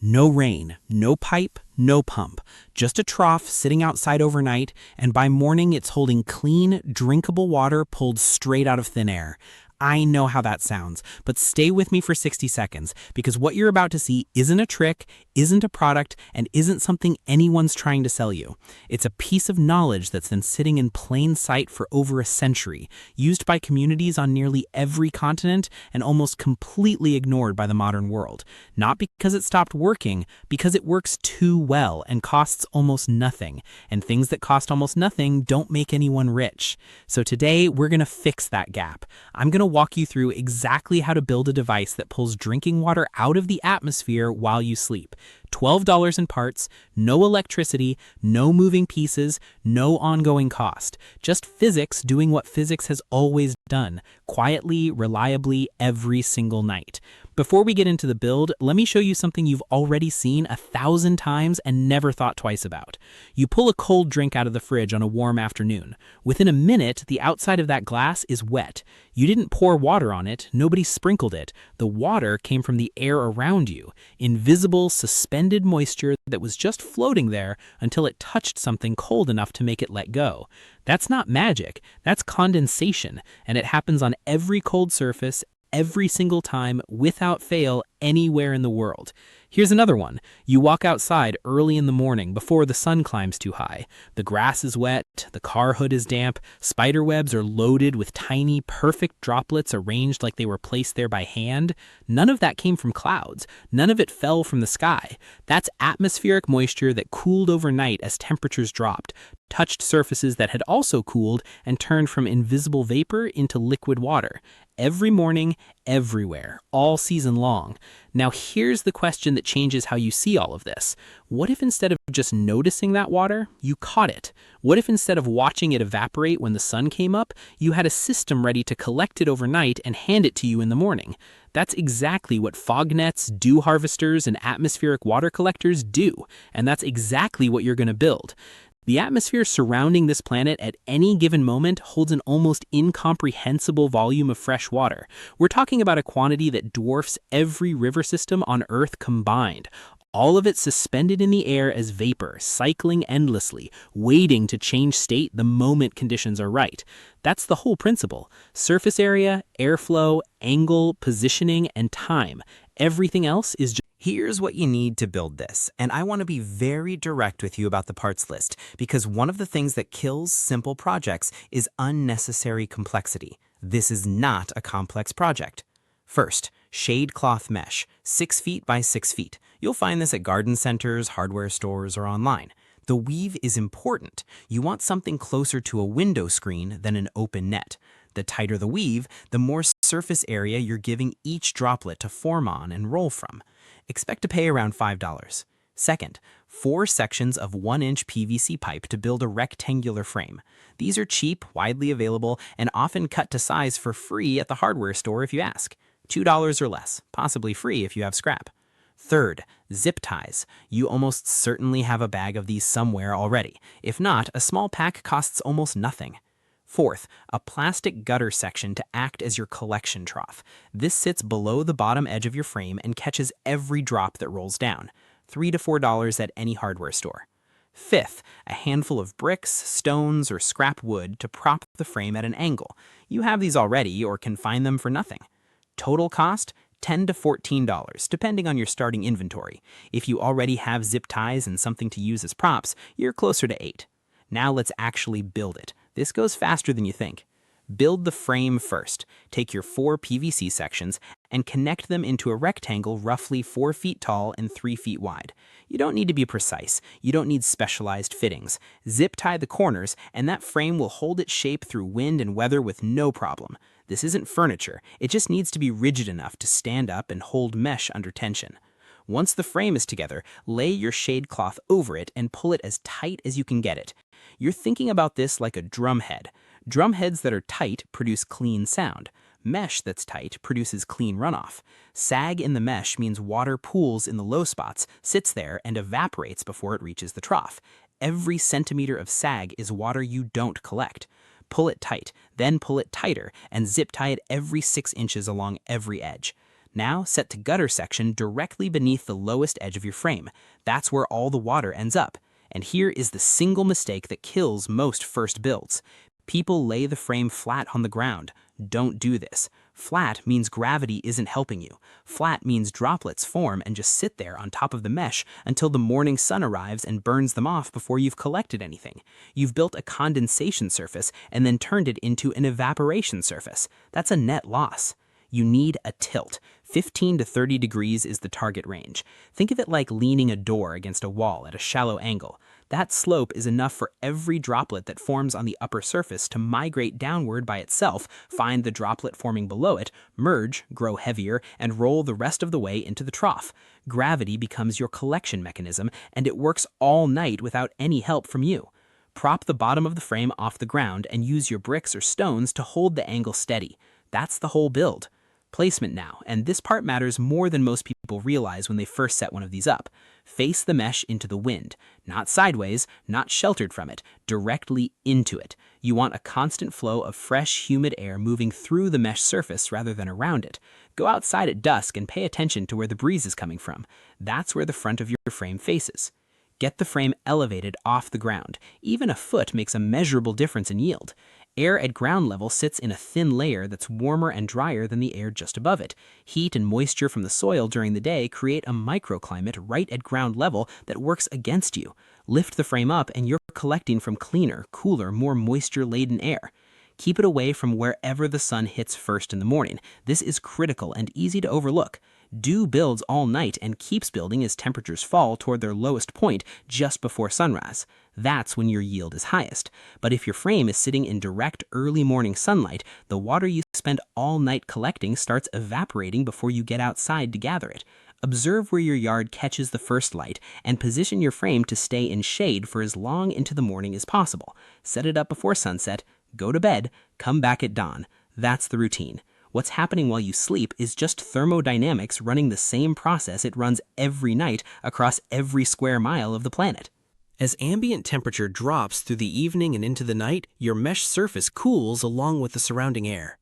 No rain, no pipe, no pump. Just a trough sitting outside overnight, and by morning it's holding clean, drinkable water pulled straight out of thin air. I know how that sounds, but stay with me for 60 seconds, because what you're about to see isn't a trick, isn't a product, and isn't something anyone's trying to sell you. It's a piece of knowledge that's been sitting in plain sight for over a century, used by communities on nearly every continent, and almost completely ignored by the modern world. Not because it stopped working, because it works too well and costs almost nothing. And things that cost almost nothing don't make anyone rich. So today, we're going to fix that gap. I'm going to walk you through exactly how to build a device that pulls drinking water out of the atmosphere while you sleep. $12 in parts, no electricity, no moving pieces, no ongoing cost. Just physics doing what physics has always done, quietly, reliably, every single night. Before we get into the build, let me show you something you've already seen 1,000 times and never thought twice about. You pull a cold drink out of the fridge on a warm afternoon. Within a minute, the outside of that glass is wet. You didn't pour water on it, nobody sprinkled it. The water came from the air around you, invisible, suspended moisture that was just floating there until it touched something cold enough to make it let go. That's not magic, that's condensation, and it happens on every cold surface, every single time, without fail, anywhere in the world. Here's another one. You walk outside early in the morning before the sun climbs too high. The grass is wet, the car hood is damp, spider webs are loaded with tiny, perfect droplets arranged like they were placed there by hand. None of that came from clouds. None of it fell from the sky. That's atmospheric moisture that cooled overnight as temperatures dropped, touched surfaces that had also cooled, and turned from invisible vapor into liquid water. Every morning, everywhere, all season long. Now here's the question that changes how you see all of this. What if instead of just noticing that water, you caught it? What if instead of watching it evaporate when the sun came up, you had a system ready to collect it overnight and hand it to you in the morning? That's exactly what fog nets, dew harvesters, and atmospheric water collectors do, and that's exactly what you're going to build. The atmosphere surrounding this planet at any given moment holds an almost incomprehensible volume of fresh water. We're talking about a quantity that dwarfs every river system on Earth combined. All of it suspended in the air as vapor, cycling endlessly, waiting to change state the moment conditions are right. That's the whole principle. Surface area, airflow, angle, positioning, and time. Everything else is just... Here's what you need to build this, and I want to be very direct with you about the parts list, because one of the things that kills simple projects is unnecessary complexity. This is not a complex project. First, shade cloth mesh, 6 feet by 6 feet. You'll find this at garden centers, hardware stores, or online. The weave is important. You want something closer to a window screen than an open net. The tighter the weave, the more surface area you're giving each droplet to form on and roll from. Expect to pay around $5. Second, 4 sections of 1-inch PVC pipe to build a rectangular frame. These are cheap, widely available, and often cut to size for free at the hardware store if you ask. $2 or less, possibly free if you have scrap. Third, zip ties. You almost certainly have a bag of these somewhere already. If not, a small pack costs almost nothing. Fourth, a plastic gutter section to act as your collection trough. This sits below the bottom edge of your frame and catches every drop that rolls down. $3 to $4 at any hardware store. Fifth, a handful of bricks, stones, or scrap wood to prop the frame at an angle. You have these already or can find them for nothing. Total cost, $10 to $14, depending on your starting inventory. If you already have zip ties and something to use as props, you're closer to $8. Now let's actually build it. This goes faster than you think. Build the frame first. Take your 4 PVC sections and connect them into a rectangle roughly 4 feet tall and 3 feet wide. You don't need to be precise. You don't need specialized fittings. Zip tie the corners, and that frame will hold its shape through wind and weather with no problem. This isn't furniture. It just needs to be rigid enough to stand up and hold mesh under tension. Once the frame is together, lay your shade cloth over it and pull it as tight as you can get it. You're thinking about this like a drum head. Drum heads that are tight produce clean sound. Mesh that's tight produces clean runoff. Sag in the mesh means water pools in the low spots, sits there, and evaporates before it reaches the trough. Every centimeter of sag is water you don't collect. Pull it tight, then pull it tighter, and zip tie it every 6 inches along every edge. Now set to gutter section directly beneath the lowest edge of your frame. That's where all the water ends up. And here is the single mistake that kills most first builds. People lay the frame flat on the ground. Don't do this. Flat means gravity isn't helping you. Flat means droplets form and just sit there on top of the mesh until the morning sun arrives and burns them off before you've collected anything. You've built a condensation surface and then turned it into an evaporation surface. That's a net loss. You need a tilt. 15 to 30 degrees is the target range. Think of it like leaning a door against a wall at a shallow angle. That slope is enough for every droplet that forms on the upper surface to migrate downward by itself, find the droplet forming below it, merge, grow heavier, and roll the rest of the way into the trough. Gravity becomes your collection mechanism, and it works all night without any help from you. Prop the bottom of the frame off the ground and use your bricks or stones to hold the angle steady. That's the whole build. Placement now, and this part matters more than most people realize when they first set one of these up. Face the mesh into the wind, not sideways, not sheltered from it, directly into it. You want a constant flow of fresh, humid air moving through the mesh surface rather than around it. Go outside at dusk and pay attention to where the breeze is coming from. That's where the front of your frame faces. Get the frame elevated off the ground. Even a foot makes a measurable difference in yield. Air at ground level sits in a thin layer that's warmer and drier than the air just above it. Heat and moisture from the soil during the day create a microclimate right at ground level that works against you. Lift the frame up and you're collecting from cleaner, cooler, more moisture-laden air. Keep it away from wherever the sun hits first in the morning. This is critical and easy to overlook. Do builds all night and keeps building as temperatures fall toward their lowest point just before sunrise. That's when your yield is highest. But if your frame is sitting in direct early morning sunlight, the water you spend all night collecting starts evaporating before you get outside to gather it. Observe where your yard catches the first light and position your frame to stay in shade for as long into the morning as possible. Set it up before sunset, go to bed, come back at dawn. That's the routine. What's happening while you sleep is just thermodynamics running the same process it runs every night across every square mile of the planet. As ambient temperature drops through the evening and into the night, your mesh surface cools along with the surrounding air.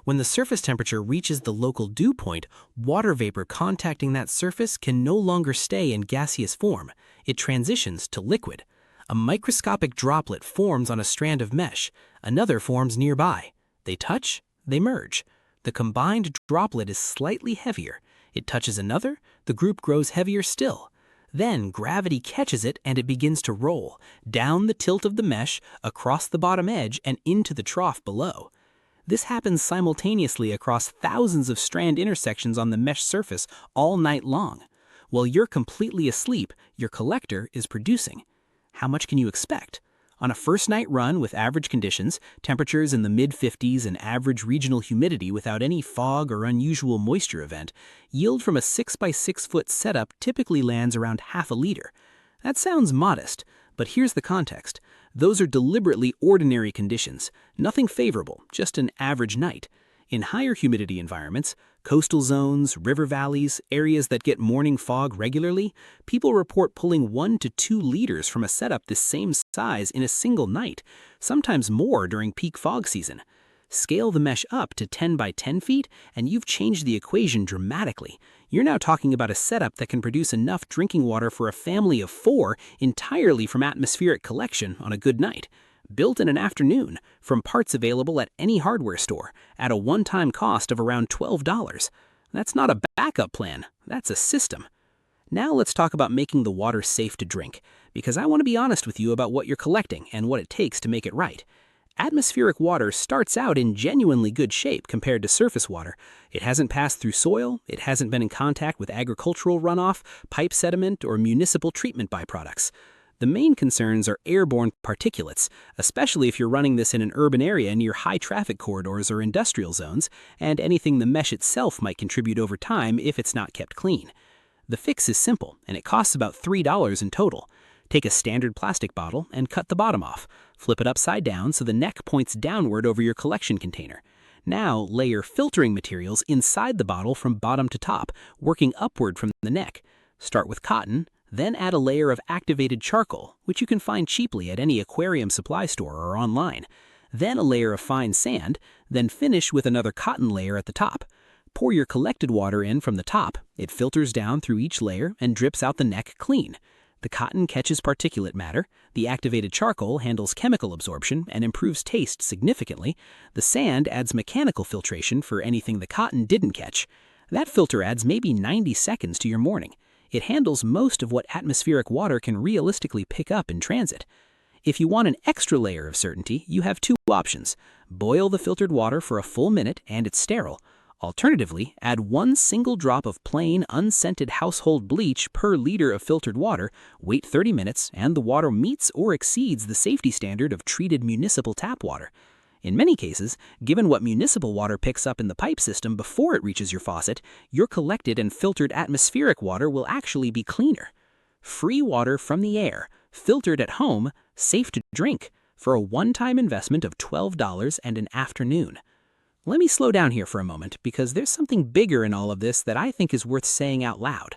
When the surface temperature reaches the local dew point, water vapor contacting that surface can no longer stay in gaseous form. It transitions to liquid. A microscopic droplet forms on a strand of mesh. Another forms nearby. They touch, they merge. The combined droplet is slightly heavier. It touches another, the group grows heavier still. Then gravity catches it and it begins to roll, down the tilt of the mesh, across the bottom edge, and into the trough below. This happens simultaneously across thousands of strand intersections on the mesh surface all night long. While you're completely asleep, your collector is producing. How much can you expect? On a first night run with average conditions, temperatures in the mid-50s and average regional humidity without any fog or unusual moisture event, yield from a 6x6 foot setup typically lands around half a liter. That sounds modest, but here's the context. Those are deliberately ordinary conditions, nothing favorable, just an average night. In higher humidity environments, coastal zones, river valleys, areas that get morning fog regularly, people report pulling 1 to 2 liters from a setup this same size in a single night, sometimes more during peak fog season. Scale the mesh up to 10 by 10 feet, and you've changed the equation dramatically. You're now talking about a setup that can produce enough drinking water for a family of 4 entirely from atmospheric collection on a good night. Built in an afternoon, from parts available at any hardware store, at a one-time cost of around $12. That's not a backup plan, that's a system. Now let's talk about making the water safe to drink, because I want to be honest with you about what you're collecting and what it takes to make it right. Atmospheric water starts out in genuinely good shape compared to surface water. It hasn't passed through soil, it hasn't been in contact with agricultural runoff, pipe sediment, or municipal treatment byproducts. The main concerns are airborne particulates, especially if you're running this in an urban area near high traffic corridors or industrial zones, and anything the mesh itself might contribute over time if it's not kept clean. The fix is simple, and it costs about $3 in total. Take a standard plastic bottle and cut the bottom off. Flip it upside down so the neck points downward over your collection container. Now layer filtering materials inside the bottle from bottom to top, working upward from the neck. Start with cotton, then add a layer of activated charcoal, which you can find cheaply at any aquarium supply store or online. Then a layer of fine sand, then finish with another cotton layer at the top. pour your collected water in from the top, it filters down through each layer and drips out the neck clean. The cotton catches particulate matter, the activated charcoal handles chemical absorption and improves taste significantly, the sand adds mechanical filtration for anything the cotton didn't catch. That filter adds maybe 90 seconds to your morning. It handles most of what atmospheric water can realistically pick up in transit. If you want an extra layer of certainty, you have two options. Boil the filtered water for a full minute and it's sterile. Alternatively, add 1 single drop of plain, unscented household bleach per liter of filtered water, wait 30 minutes, and the water meets or exceeds the safety standard of treated municipal tap water. In many cases, given what municipal water picks up in the pipe system before it reaches your faucet, your collected and filtered atmospheric water will actually be cleaner. Free water from the air, filtered at home, safe to drink, for a one-time investment of $12 and an afternoon. Let me slow down here for a moment because there's something bigger in all of this that I think is worth saying out loud.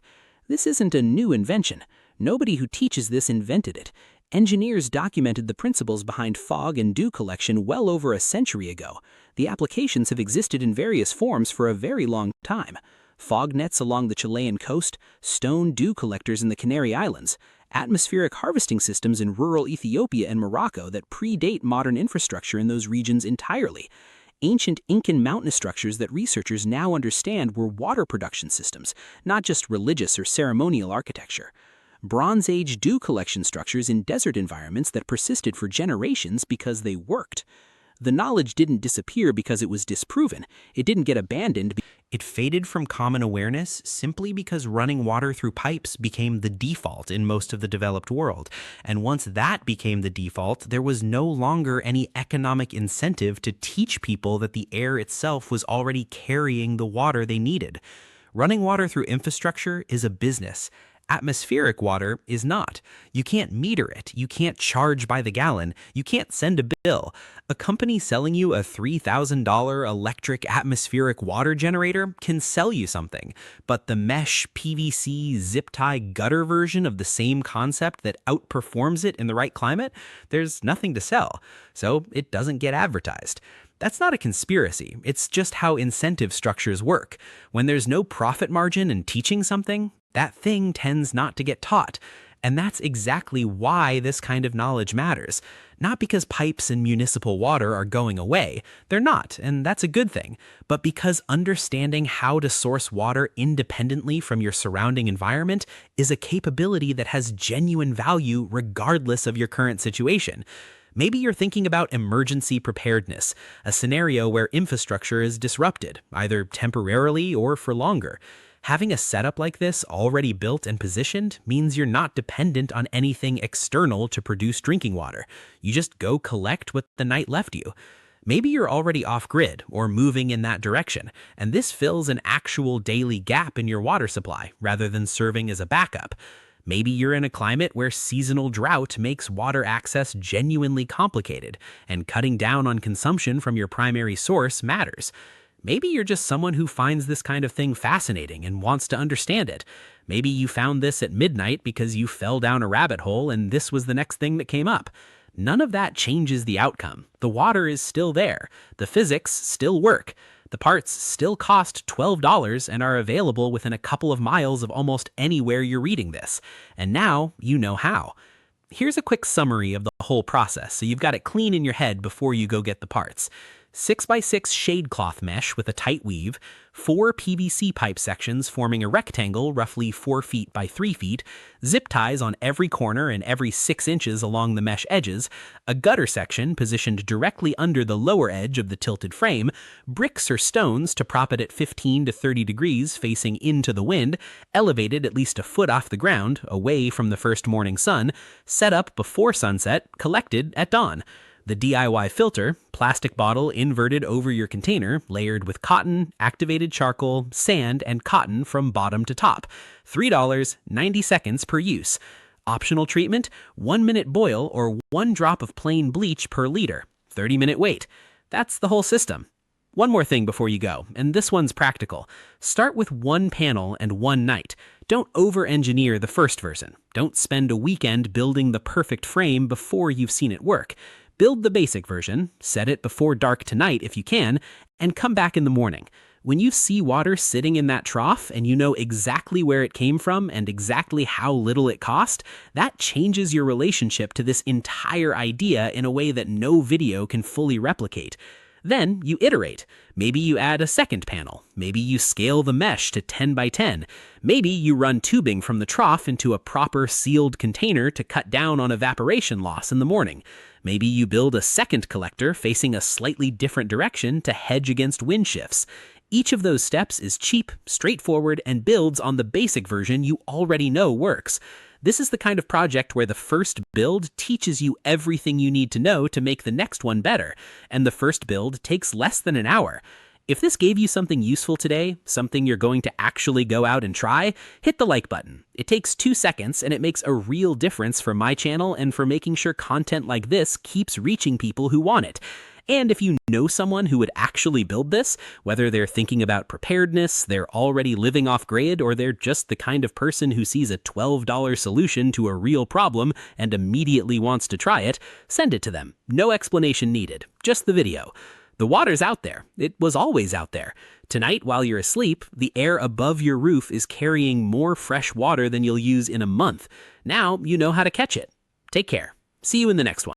This isn't a new invention. Nobody who teaches this invented it. Engineers documented the principles behind fog and dew collection well over a century ago. The applications have existed in various forms for a very long time. Fog nets along the Chilean coast, stone dew collectors in the Canary Islands, atmospheric harvesting systems in rural Ethiopia and Morocco that predate modern infrastructure in those regions entirely. Ancient Incan mountain structures that researchers now understand were water production systems, not just religious or ceremonial architecture. Bronze Age dew collection structures in desert environments that persisted for generations because they worked. The knowledge didn't disappear because it was disproven. It didn't get abandoned. It faded from common awareness simply because running water through pipes became the default in most of the developed world. And once that became the default, there was no longer any economic incentive to teach people that the air itself was already carrying the water they needed. Running water through infrastructure is a business. Atmospheric water is not. You can't meter it. You can't charge by the gallon. You can't send a bill. A company selling you a $3,000 electric atmospheric water generator can sell you something, but the mesh, PVC, zip tie gutter version of the same concept that outperforms it in the right climate, there's nothing to sell, so it doesn't get advertised. That's not a conspiracy. It's just how incentive structures work. When there's no profit margin in teaching something, that thing tends not to get taught. And that's exactly why this kind of knowledge matters. Not because pipes and municipal water are going away. They're not, and that's a good thing. But because understanding how to source water independently from your surrounding environment is a capability that has genuine value regardless of your current situation. Maybe you're thinking about emergency preparedness, a scenario where infrastructure is disrupted, either temporarily or for longer. Having a setup like this already built and positioned means you're not dependent on anything external to produce drinking water. You just go collect what the night left you. Maybe you're already off-grid or moving in that direction, and this fills an actual daily gap in your water supply rather than serving as a backup. Maybe you're in a climate where seasonal drought makes water access genuinely complicated, and cutting down on consumption from your primary source matters. Maybe you're just someone who finds this kind of thing fascinating and wants to understand it. Maybe you found this at midnight because you fell down a rabbit hole and this was the next thing that came up. None of that changes the outcome. The water is still there. The physics still work. The parts still cost $12 and are available within a couple of miles of almost anywhere you're reading this. And now you know how. Here's a quick summary of the whole process so you've got it clean in your head before you go get the parts. 6x6 shade cloth mesh with a tight weave, 4 PVC pipe sections forming a rectangle roughly 4 feet by 3 feet, zip ties on every corner and every 6 inches along the mesh edges, a gutter section positioned directly under the lower edge of the tilted frame, bricks or stones to prop it at 15 to 30 degrees facing into the wind, elevated at least a foot off the ground, away from the first morning sun, set up before sunset, collected at dawn. The DIY filter, plastic bottle inverted over your container, layered with cotton, activated charcoal, sand, and cotton from bottom to top. $3, 90 seconds per use. Optional treatment, 1 minute boil or 1 drop of plain bleach per liter. 30-minute wait. That's the whole system. One more thing before you go, and this one's practical. Start with 1 panel and 1 night. Don't over-engineer the first version. Don't spend a weekend building the perfect frame before you've seen it work. Build the basic version, set it before dark tonight if you can, and come back in the morning. When you see water sitting in that trough and you know exactly where it came from and exactly how little it cost, that changes your relationship to this entire idea in a way that no video can fully replicate. Then you iterate. Maybe you add a second panel. Maybe you scale the mesh to 10 by 10. Maybe you run tubing from the trough into a proper sealed container to cut down on evaporation loss in the morning. Maybe you build a second collector facing a slightly different direction to hedge against wind shifts. Each of those steps is cheap, straightforward, and builds on the basic version you already know works. This is the kind of project where the first build teaches you everything you need to know to make the next one better, and the first build takes less than an hour. If this gave you something useful today, something you're going to actually go out and try, hit the like button. It takes 2 seconds and it makes a real difference for my channel and for making sure content like this keeps reaching people who want it. And if you know someone who would actually build this, whether they're thinking about preparedness, they're already living off grid, or they're just the kind of person who sees a $12 solution to a real problem and immediately wants to try it, send it to them. No explanation needed, just the video. The water's out there. It was always out there. Tonight, while you're asleep, the air above your roof is carrying more fresh water than you'll use in a month. Now you know how to catch it. Take care. See you in the next one.